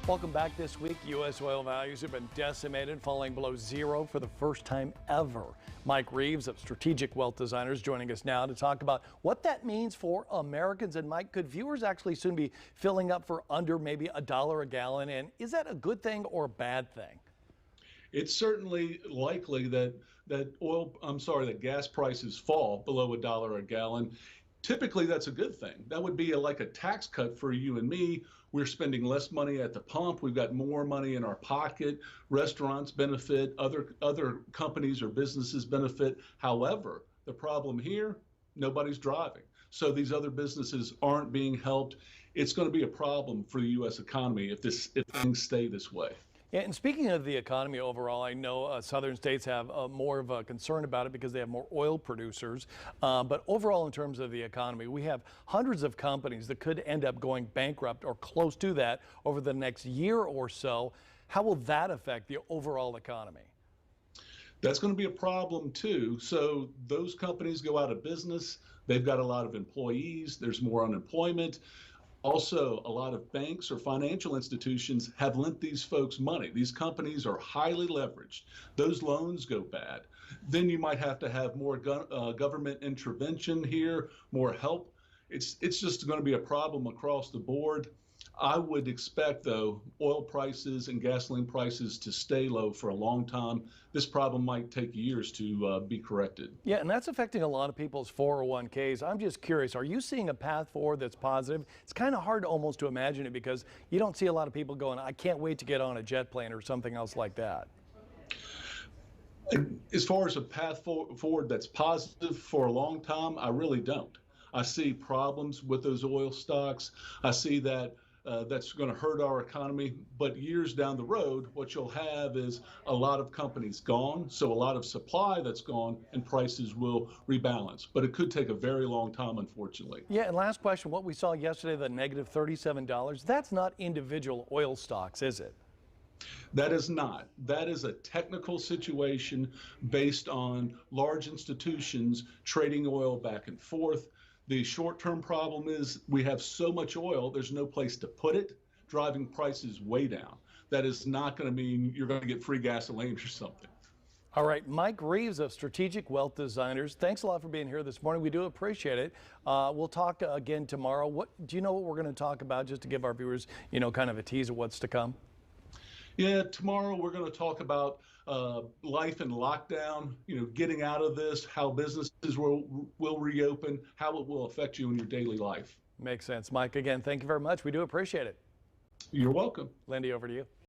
Welcome back. This week, U.S. oil values have been decimated, falling below zero for the first time ever. Mike Reeves of Strategic Wealth Designers joining us now to talk about what that means for Americans. And Mike, could viewers actually soon be filling up for under maybe $1 a gallon? And is that a good thing or a bad thing? It's certainly likely that that gas prices fall below $1 a gallon. Typically, that's a good thing. That would be like a tax cut for you and me. We're spending less money at the pump. We've got more money in our pocket. Restaurants benefit. Other companies or businesses benefit. However, the problem here, nobody's driving. So these other businesses aren't being helped. It's going to be a problem for the U.S. economy if things stay this way. Yeah, and speaking of the economy overall, I know southern states have more of a concern about it because they have more oil producers. But overall, in terms of the economy, we have hundreds of companies that could end up going bankrupt or close to that over the next year or so. How will that affect the overall economy? That's going to be a problem too. So those companies go out of business. They've got a lot of employees. There's more unemployment. Also, a lot of banks or financial institutions have lent these folks money. These companies are highly leveraged. Those loans go bad. Then you might have to have more government intervention here, more help. It's just going to be a problem across the board. I would expect, though, oil prices and gasoline prices to stay low for a long time. This problem might take years to be corrected. Yeah, and that's affecting a lot of people's 401ks. I'm just curious, are you seeing a path forward that's positive? It's kind of hard almost to imagine it because you don't see a lot of people going, I can't wait to get on a jet plane or something else like that. As far as a path forward that's positive for a long time, I really don't. I see problems with those oil stocks. I see that that's going to hurt our economy. But years down the road, what you'll have is a lot of companies gone, so a lot of supply that's gone, and prices will rebalance. But it could take a very long time, unfortunately. Yeah, and last question, what we saw yesterday, the negative $37, that's not individual oil stocks, is it? That is not. That is a technical situation based on large institutions trading oil back and forth. The short-term problem is we have so much oil, there's no place to put it, driving prices way down. That is not going to mean you're going to get free gasoline or something. All right, Mike Reeves of Strategic Wealth Designers, thanks a lot for being here this morning. We do appreciate it. We'll talk again tomorrow. Do you know what we're going to talk about, just to give our viewers, kind of a tease of what's to come? Yeah, tomorrow we're going to talk about life in lockdown, getting out of this, how businesses will reopen, how it will affect you in your daily life. Makes sense. Mike, again, thank you very much. We do appreciate it. You're welcome. Lindy, over to you.